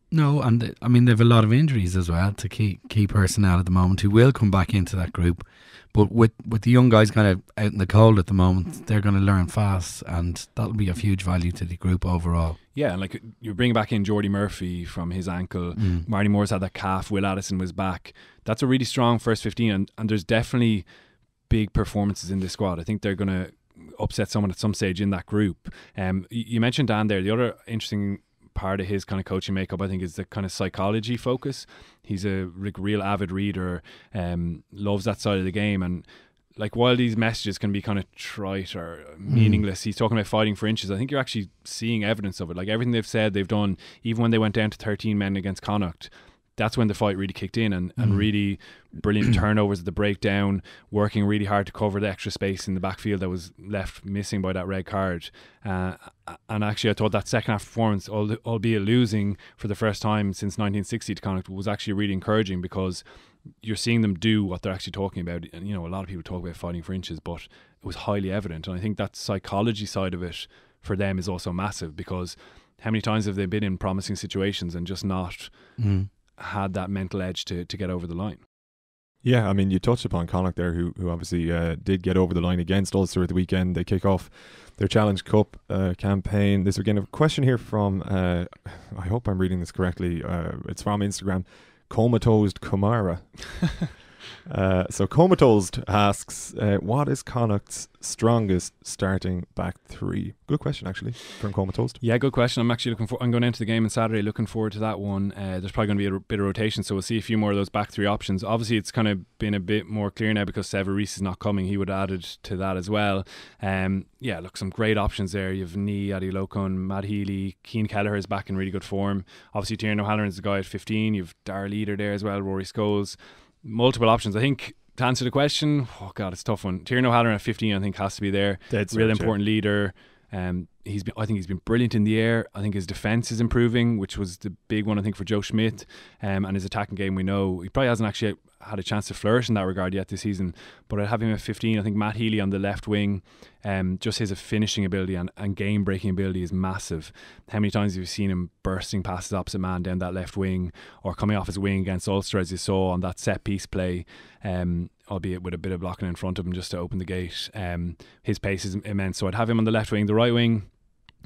No, and I mean they've a lot of injuries as well to key personnel at the moment who will come back into that group. But with the young guys kind of out in the cold at the moment, they're going to learn fast, and that'll be of huge value to the group overall. Yeah, and like you bring back in Jordy Murphy from his ankle. Marty Moore's had that calf. Will Addison was back. That's a really strong first 15, and there's definitely big performances in this squad. I think they're going to upset someone at some stage in that group. You mentioned Dan there. The other interesting part of his kind of coaching makeup, I think, is the kind of psychology focus. He's a real avid reader, loves that side of the game, and like while these messages can be kind of trite or meaningless, he's talking about fighting for inches. I think you're actually seeing evidence of it. Like everything they've said, they've done, even when they went down to 13 men against Connacht, that's when the fight really kicked in, and really brilliant turnovers at the breakdown, working really hard to cover the extra space in the backfield that was left missing by that red card. And actually I thought that second half performance, albeit losing for the first time since 1960 to Connacht, was actually really encouraging, because you're seeing them do what they're actually talking about. And you know, a lot of people talk about fighting for inches, but it was highly evident. And I think that psychology side of it for them is also massive, because how many times have they been in promising situations and just not had that mental edge to get over the line? Yeah, I mean, you touched upon Connacht there, who obviously did get over the line against Ulster at the weekend. They kick off their Challenge Cup campaign this weekend. A question here from, I hope I'm reading this correctly, it's from Instagram, Comatosed Kamara. So Comatosed asks, what is Connacht's strongest starting back three? Good question, actually, from Comatosed. Yeah, good question. I'm going into the game on Saturday, looking forward to that one. There's probably going to be a bit of rotation, so we'll see a few more of those back three options. Obviously, it's kind of been a bit more clear now because Sever Reece is not coming. He would have added to that as well. Yeah, look, some great options there. You have Nee, Adi Lokon, Matt Healy, Cian Kelleher is back in really good form. Obviously, Tiernan O'Halloran is the guy at 15. You have Darragh Leader there as well, Rory Scholes. Multiple options. I think, to answer the question, oh god, it's a tough one. Tiernan O'Halloran at 15 I think has to be there. Real important leader. I think he's been brilliant in the air. I think his defence is improving, which was the big one I think for Joe Schmidt, and his attacking game, we know he probably hasn't actually had a chance to flourish in that regard yet this season, but I'd have him at 15. I think Matt Healy on the left wing, just his finishing ability and game breaking ability is massive. How many times have you seen him bursting past his opposite man down that left wing, or coming off his wing against Ulster, as you saw on that set piece play, albeit with a bit of blocking in front of him just to open the gate. His pace is immense, so I'd have him on the left wing. The right wing,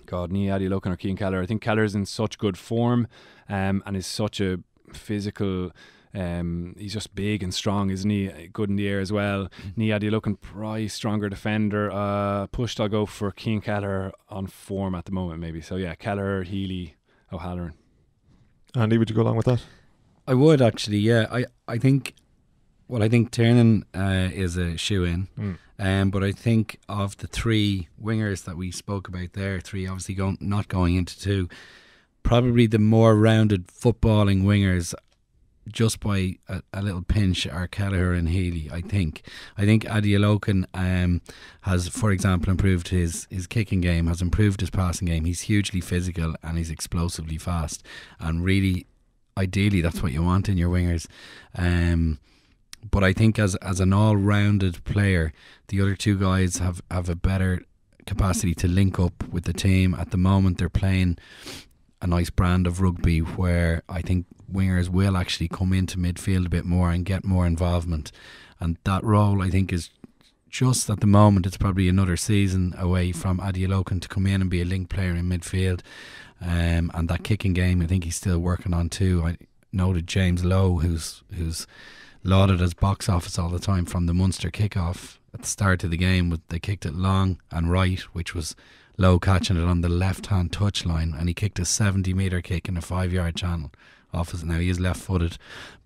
God, Nee, Adi Lokon or Cian Kelleher. I think Kelleher's in such good form, and is such a physical, he's just big and strong, isn't he? Good in the air as well. Nee, Adi Lokon, probably stronger defender. Pushed, I'll go for Cian Kelleher on form at the moment, maybe. So yeah, Kelleher, Healy, O'Halloran. Andy, would you go along with that? I would actually, yeah. I think Tiernan is a shoe-in, but I think of the three wingers that we spoke about there, three obviously not going into two, probably the more rounded footballing wingers, just by a little pinch, are Kelleher and Healy. I think Adi Lokon has, for example, improved his kicking game, has improved his passing game. He's hugely physical and he's explosively fast, and really, ideally, that's what you want in your wingers. But I think as an all-rounded player, the other two guys have a better capacity to link up with the team. At the moment, they're playing a nice brand of rugby where I think wingers will actually come into midfield a bit more and get more involvement. And that role, I think, is just at the moment, it's probably another season away from Adi Lokon to come in and be a link player in midfield. And that kicking game, I think he's still working on too. I noted James Lowe, who's lauded as box office all the time from the Munster kickoff at the start of the game. They kicked it long and right, which was Lowe catching it on the left-hand touchline, and he kicked a 70-metre kick in a 5-yard channel off his. Now he is left-footed,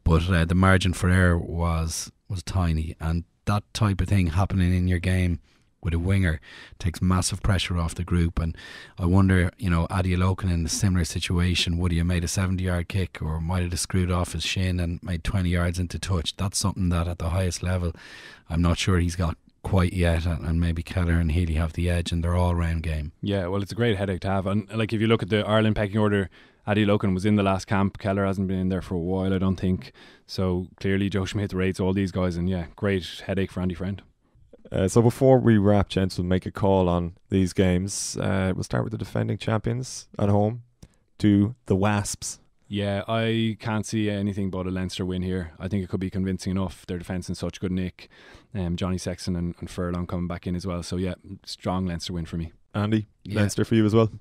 but the margin for error was tiny, and that type of thing happening in your game with a winger takes massive pressure off the group. And I wonder, Adi Loken in a similar situation, would he have made a 70-yard kick, or might have screwed off his shin and made 20 yards into touch? That's something that at the highest level I'm not sure he's got quite yet, and maybe Keller and Healy have the edge in their all-round game. Yeah, well, it's a great headache to have. And like, if you look at the Ireland pecking order, Adi Loken was in the last camp. Keller hasn't been in there for a while, I don't think. So clearly Joe Schmidt rates all these guys, and great headache for Andy Friend. So before we wrap, gents, we'll make a call on these games. We'll start with the defending champions at home to the Wasps. Yeah, I can't see anything but a Leinster win here. I think it could be convincing enough. Their defence in such good nick. Johnny Sexton and Furlong coming back in as well. So strong Leinster win for me. Andy, Leinster for you as well?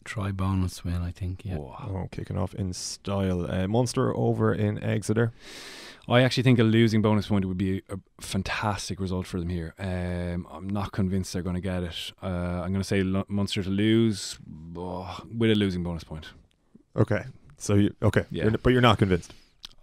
Try bonus win, I think. Yeah. Oh, kicking off in style. Munster over in Exeter. I actually think a losing bonus point would be a fantastic result for them here. I'm not convinced they're going to get it. I'm going to say Munster to lose with a losing bonus point. Okay. So, but you're not convinced?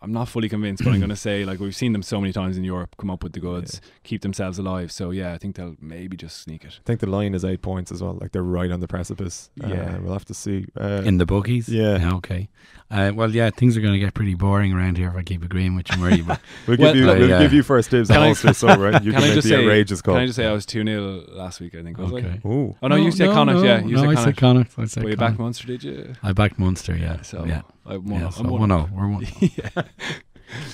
I'm not fully convinced, but I'm going to say, like, we've seen them so many times in Europe come up with the goods, keep themselves alive. So, I think they'll maybe just sneak it. I think the line is 8 points as well. Like, they're right on the precipice. We'll have to see. In the bookies? Yeah. Okay. Things are going to get pretty boring around here if I keep agreeing with you, Murray. But we'll give you first dibs on Ulster, so right? You can make the outrageous call. Can I just say I was 2-0 last week, I think, was I? Ooh. Oh, no, you said Connacht, You said I said Connacht. You backed Munster, did you? I backed Munster, yeah. So, I'm 1-0. We're 1-0.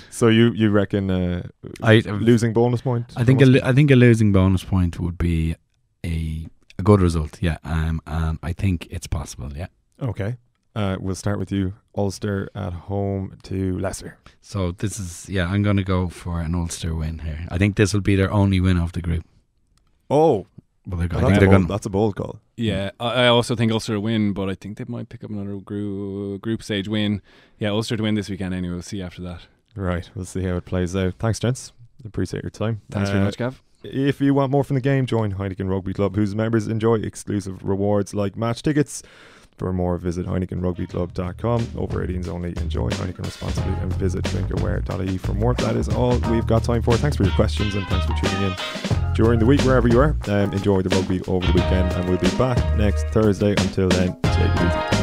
So you reckon losing bonus point? I think a losing bonus point would be a good result, and I think it's possible, Okay. We'll start with you. Ulster at home to Leicester. So this is, I'm going to go for an Ulster win here. I think this will be their only win of the group. Oh, well, that's a bold call. Yeah, I also think Ulster will win, but I think they might pick up another group stage win. Yeah, Ulster to win this weekend anyway. We'll see after that. Right, we'll see how it plays out. Thanks, gents. Appreciate your time. Thanks very much, Gav. If you want more from the game, join Heineken Rugby Club, whose members enjoy exclusive rewards like match tickets. For more, visit HeinekenRugbyClub.com. Over 18s only. Enjoy Heineken responsibly and visit drinkaware.ie for more. That is all we've got time for. Thanks for your questions and thanks for tuning in during the week, wherever you are. Enjoy the rugby over the weekend, and we'll be back next Thursday. Until then, take it easy.